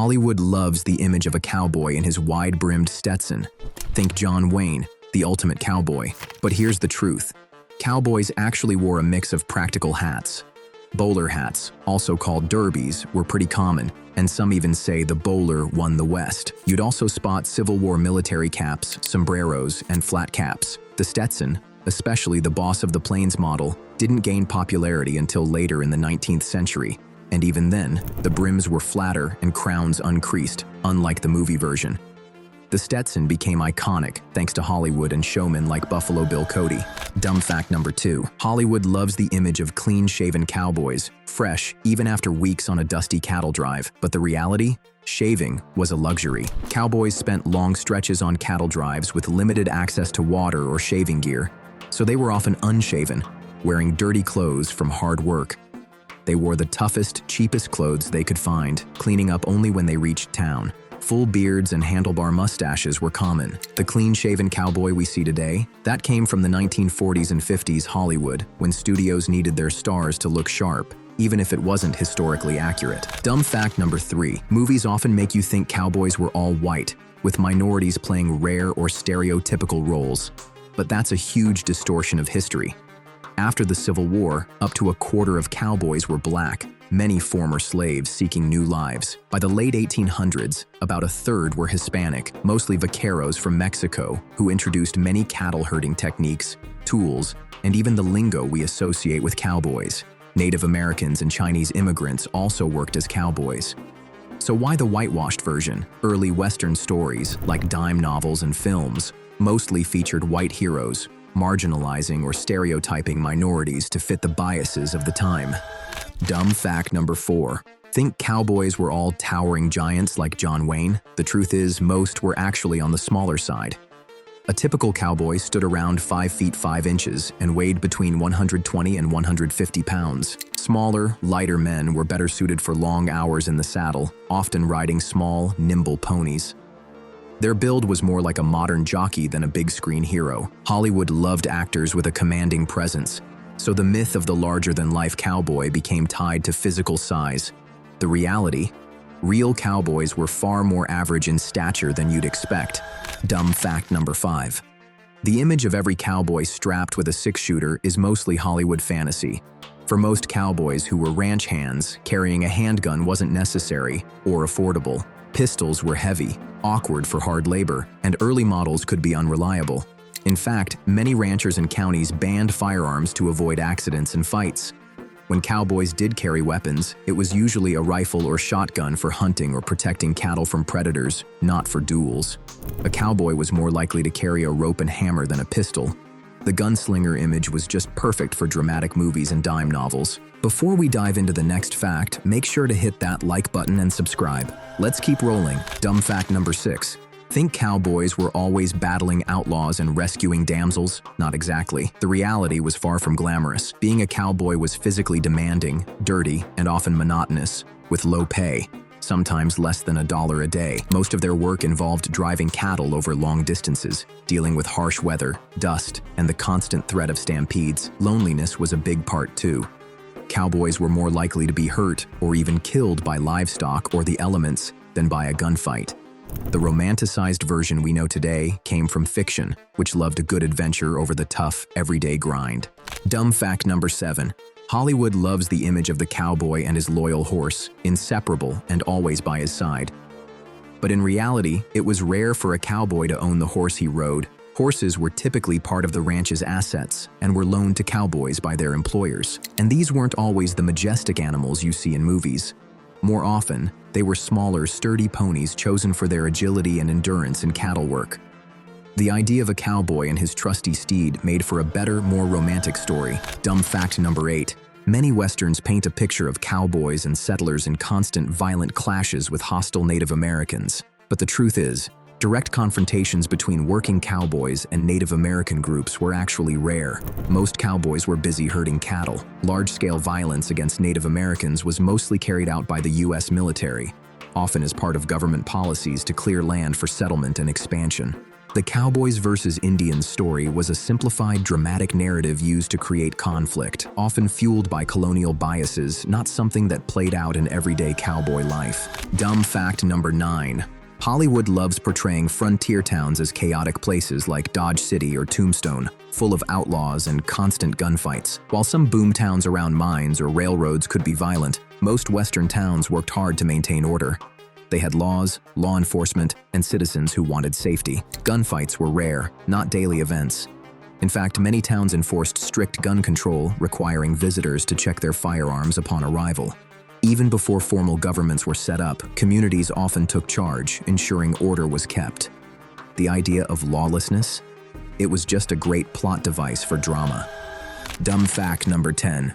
Hollywood loves the image of a cowboy in his wide-brimmed Stetson. Think John Wayne, the ultimate cowboy. But here's the truth. Cowboys actually wore a mix of practical hats. Bowler hats, also called derbies, were pretty common, and some even say the bowler won the West. You'd also spot Civil War military caps, sombreros, and flat caps. The Stetson, especially the Boss of the Plains model, didn't gain popularity until later in the 19th century. And even then, the brims were flatter and crowns uncreased, unlike the movie version. The Stetson became iconic thanks to Hollywood and showmen like Buffalo Bill Cody. Dumb fact number 2. Hollywood loves the image of clean-shaven cowboys, fresh even after weeks on a dusty cattle drive. But the reality? Shaving was a luxury. Cowboys spent long stretches on cattle drives with limited access to water or shaving gear, so they were often unshaven, wearing dirty clothes from hard work. They wore the toughest, cheapest clothes they could find, cleaning up only when they reached town. Full beards and handlebar mustaches were common. The clean-shaven cowboy we see today, that came from the 1940s and 50s Hollywood, when studios needed their stars to look sharp, even if it wasn't historically accurate. Dumb fact number 3. Movies often make you think cowboys were all white, with minorities playing rare or stereotypical roles. But that's a huge distortion of history. After the Civil War, up to a quarter of cowboys were black, many former slaves seeking new lives. By the late 1800s, about a third were Hispanic, mostly vaqueros from Mexico, who introduced many cattle herding techniques, tools, and even the lingo we associate with cowboys. Native Americans and Chinese immigrants also worked as cowboys. So why the whitewashed version? Early Western stories, like dime novels and films, mostly featured white heroes, marginalizing or stereotyping minorities to fit the biases of the time. Dumb fact number 4. Think cowboys were all towering giants like John Wayne? The truth is, most were actually on the smaller side. A typical cowboy stood around 5 feet 5 inches and weighed between 120 and 150 pounds. Smaller, lighter men were better suited for long hours in the saddle, often riding small, nimble ponies. Their build was more like a modern jockey than a big-screen hero. Hollywood loved actors with a commanding presence, so the myth of the larger-than-life cowboy became tied to physical size. The reality? Real cowboys were far more average in stature than you'd expect. Dumb fact number 5. The image of every cowboy strapped with a six-shooter is mostly Hollywood fantasy. For most cowboys who were ranch hands, carrying a handgun wasn't necessary or affordable. Pistols were heavy, awkward for hard labor, and early models could be unreliable. In fact, many ranchers and counties banned firearms to avoid accidents and fights. When cowboys did carry weapons, it was usually a rifle or shotgun for hunting or protecting cattle from predators, not for duels. A cowboy was more likely to carry a rope and hammer than a pistol. The gunslinger image was just perfect for dramatic movies and dime novels. Before we dive into the next fact, make sure to hit that like button and subscribe. Let's keep rolling. Dumb fact number 6. Think cowboys were always battling outlaws and rescuing damsels? Not exactly. The reality was far from glamorous. Being a cowboy was physically demanding, dirty, and often monotonous, with low pay, sometimes less than $1 a day. Most of their work involved driving cattle over long distances, dealing with harsh weather, dust, and the constant threat of stampedes. Loneliness was a big part too. Cowboys were more likely to be hurt or even killed by livestock or the elements than by a gunfight. The romanticized version we know today came from fiction, which loved a good adventure over the tough, everyday grind. Dumb fact number 7. Hollywood loves the image of the cowboy and his loyal horse, inseparable and always by his side. But in reality, it was rare for a cowboy to own the horse he rode. Horses were typically part of the ranch's assets and were loaned to cowboys by their employers. And these weren't always the majestic animals you see in movies. More often, they were smaller, sturdy ponies chosen for their agility and endurance in cattle work. The idea of a cowboy and his trusty steed made for a better, more romantic story. Dumb fact number 8. Many westerns paint a picture of cowboys and settlers in constant violent clashes with hostile Native Americans. But the truth is, direct confrontations between working cowboys and Native American groups were actually rare. Most cowboys were busy herding cattle. Large-scale violence against Native Americans was mostly carried out by the U.S. military, often as part of government policies to clear land for settlement and expansion. The Cowboys versus Indians story was a simplified, dramatic narrative used to create conflict, often fueled by colonial biases, not something that played out in everyday cowboy life. Dumb fact number 9. Hollywood loves portraying frontier towns as chaotic places like Dodge City or Tombstone, full of outlaws and constant gunfights. While some boom towns around mines or railroads could be violent, most Western towns worked hard to maintain order. They had laws, law enforcement, and citizens who wanted safety. Gunfights were rare, not daily events. In fact, many towns enforced strict gun control, requiring visitors to check their firearms upon arrival. Even before formal governments were set up, communities often took charge, ensuring order was kept. The idea of lawlessness? It was just a great plot device for drama. Dumb fact number 10.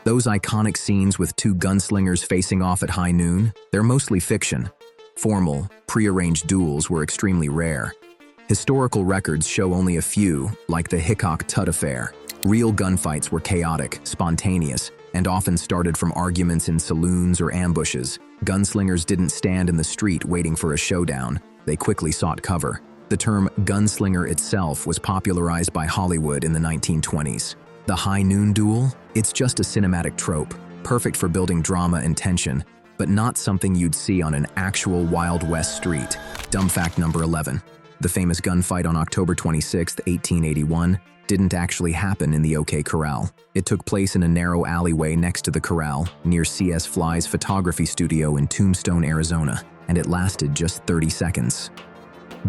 Those iconic scenes with two gunslingers facing off at high noon, they're mostly fiction. Formal, prearranged duels were extremely rare. Historical records show only a few, like the Hickok-Tutt affair. Real gunfights were chaotic, spontaneous, and often started from arguments in saloons or ambushes. Gunslingers didn't stand in the street waiting for a showdown. They quickly sought cover. The term gunslinger itself was popularized by Hollywood in the 1920s. The high noon duel? It's just a cinematic trope, perfect for building drama and tension, but not something you'd see on an actual Wild West street. Dumb fact number 11. The famous gunfight on October 26, 1881, didn't actually happen in the OK Corral. It took place in a narrow alleyway next to the corral, near C.S. Fly's photography studio in Tombstone, Arizona, and it lasted just 30 seconds.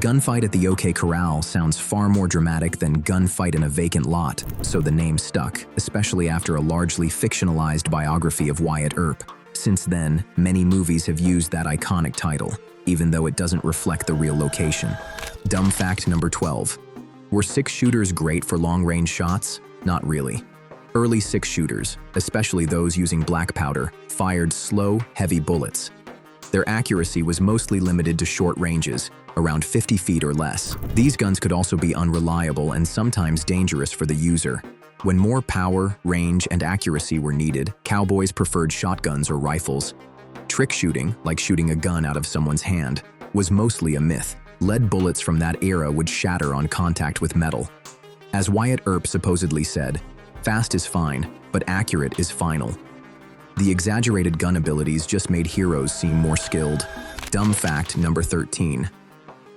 Gunfight at the OK Corral sounds far more dramatic than gunfight in a vacant lot, so the name stuck, especially after a largely fictionalized biography of Wyatt Earp. Since then, many movies have used that iconic title, even though it doesn't reflect the real location. Dumb fact number 12. Were six-shooters great for long-range shots? Not really. Early six-shooters, especially those using black powder, fired slow, heavy bullets. Their accuracy was mostly limited to short ranges, around 50 feet or less. These guns could also be unreliable and sometimes dangerous for the user. When more power, range, and accuracy were needed, cowboys preferred shotguns or rifles. Trick shooting, like shooting a gun out of someone's hand, was mostly a myth. Lead bullets from that era would shatter on contact with metal. As Wyatt Earp supposedly said, "Fast is fine, but accurate is final." The exaggerated gun abilities just made heroes seem more skilled. Dumb fact number 13.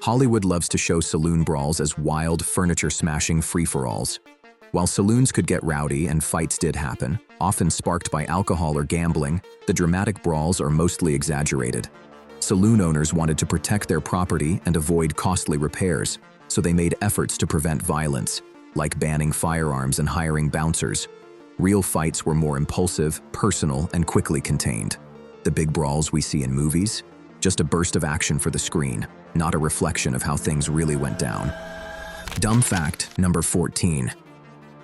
Hollywood loves to show saloon brawls as wild, furniture-smashing free-for-alls. While saloons could get rowdy and fights did happen, often sparked by alcohol or gambling, the dramatic brawls are mostly exaggerated. Saloon owners wanted to protect their property and avoid costly repairs, so they made efforts to prevent violence, like banning firearms and hiring bouncers. Real fights were more impulsive, personal, and quickly contained. The big brawls we see in movies? Just a burst of action for the screen, not a reflection of how things really went down. Dumb fact number 14.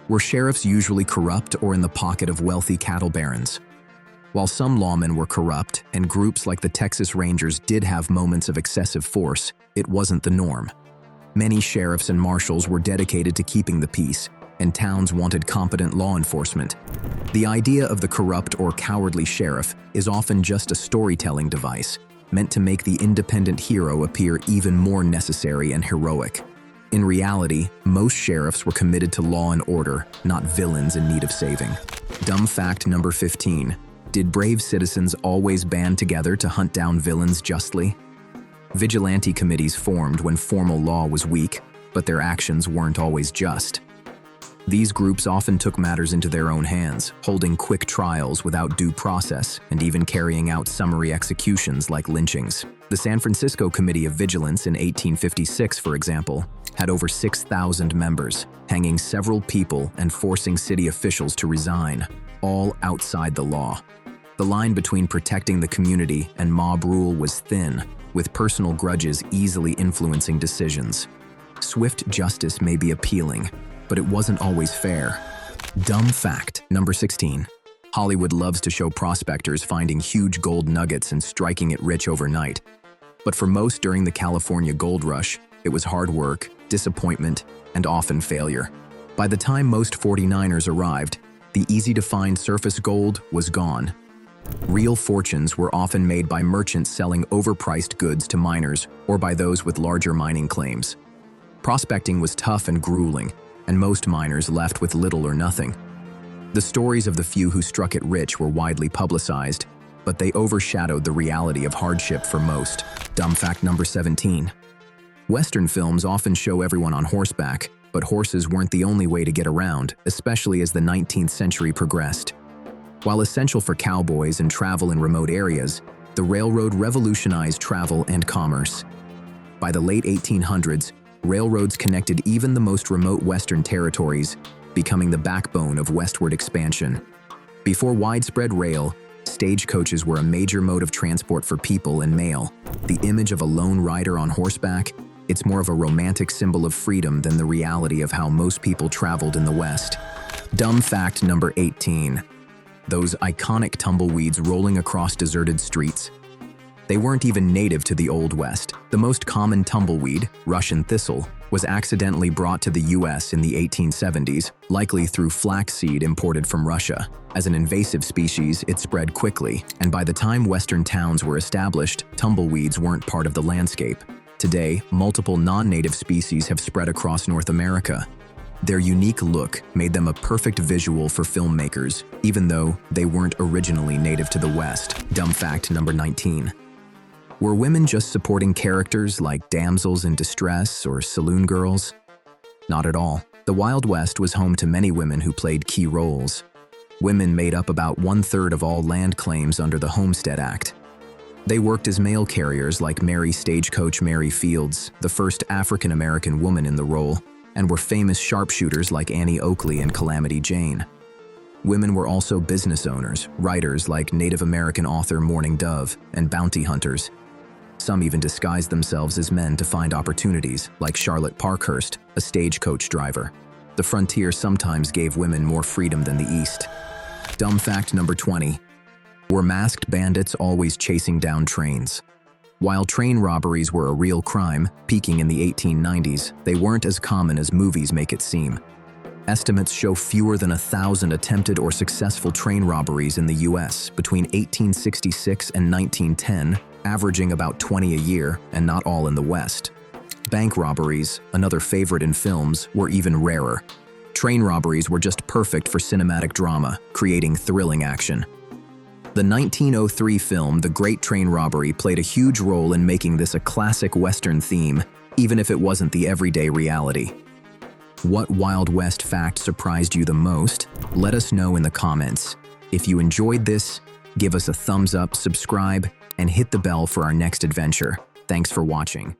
Were sheriffs usually corrupt or in the pocket of wealthy cattle barons? While some lawmen were corrupt, and groups like the Texas Rangers did have moments of excessive force, it wasn't the norm. Many sheriffs and marshals were dedicated to keeping the peace, and towns wanted competent law enforcement. The idea of the corrupt or cowardly sheriff is often just a storytelling device, meant to make the independent hero appear even more necessary and heroic. In reality, most sheriffs were committed to law and order, not villains in need of saving. Dumb fact number 15. Did brave citizens always band together to hunt down villains justly? Vigilante committees formed when formal law was weak, but their actions weren't always just. These groups often took matters into their own hands, holding quick trials without due process and even carrying out summary executions like lynchings. The San Francisco Committee of Vigilance in 1856, for example, had over 6,000 members, hanging several people and forcing city officials to resign, all outside the law. The line between protecting the community and mob rule was thin, with personal grudges easily influencing decisions. Swift justice may be appealing, but it wasn't always fair. Dumb fact number 16. Hollywood loves to show prospectors finding huge gold nuggets and striking it rich overnight. But for most during the California gold rush, it was hard work, disappointment, and often failure. By the time most 49ers arrived, the easy-to-find surface gold was gone. Real fortunes were often made by merchants selling overpriced goods to miners or by those with larger mining claims. Prospecting was tough and grueling, and most miners left with little or nothing. The stories of the few who struck it rich were widely publicized, but they overshadowed the reality of hardship for most. Dumb fact number 17. Western films often show everyone on horseback, but horses weren't the only way to get around, especially as the 19th century progressed. While essential for cowboys and travel in remote areas, the railroad revolutionized travel and commerce. By the late 1800s, railroads connected even the most remote western territories, becoming the backbone of westward expansion. Before widespread rail, stagecoaches were a major mode of transport for people and mail. The image of a lone rider on horseback, it's more of a romantic symbol of freedom than the reality of how most people traveled in the West. Dumb fact number 18. Those iconic tumbleweeds rolling across deserted streets. They weren't even native to the Old West. The most common tumbleweed, Russian thistle, was accidentally brought to the US in the 1870s, likely through flaxseed imported from Russia. As an invasive species, it spread quickly, and by the time Western towns were established, tumbleweeds weren't part of the landscape. Today, multiple non-native species have spread across North America. Their unique look made them a perfect visual for filmmakers, even though they weren't originally native to the West. Dumb fact number 19. Were women just supporting characters like damsels in distress or saloon girls? Not at all. The Wild West was home to many women who played key roles. Women made up about 1/3 of all land claims under the Homestead Act. They worked as mail carriers like Mary Stagecoach Mary Fields, the first African-American woman in the role, and were famous sharpshooters like Annie Oakley and Calamity Jane. Women were also business owners, writers like Native American author Mourning Dove, and bounty hunters. Some even disguised themselves as men to find opportunities, like Charlotte Parkhurst, a stagecoach driver. The frontier sometimes gave women more freedom than the East. Dumb fact number 20. Were masked bandits always chasing down trains? While train robberies were a real crime, peaking in the 1890s, they weren't as common as movies make it seem. Estimates show fewer than 1,000 attempted or successful train robberies in the US between 1866 and 1910, averaging about 20 a year, and not all in the West. Bank robberies, another favorite in films, were even rarer. Train robberies were just perfect for cinematic drama, creating thrilling action. The 1903 film The Great Train Robbery played a huge role in making this a classic Western theme, even if it wasn't the everyday reality. What Wild West fact surprised you the most? Let us know in the comments. If you enjoyed this, give us a thumbs up, subscribe, and hit the bell for our next adventure. Thanks for watching.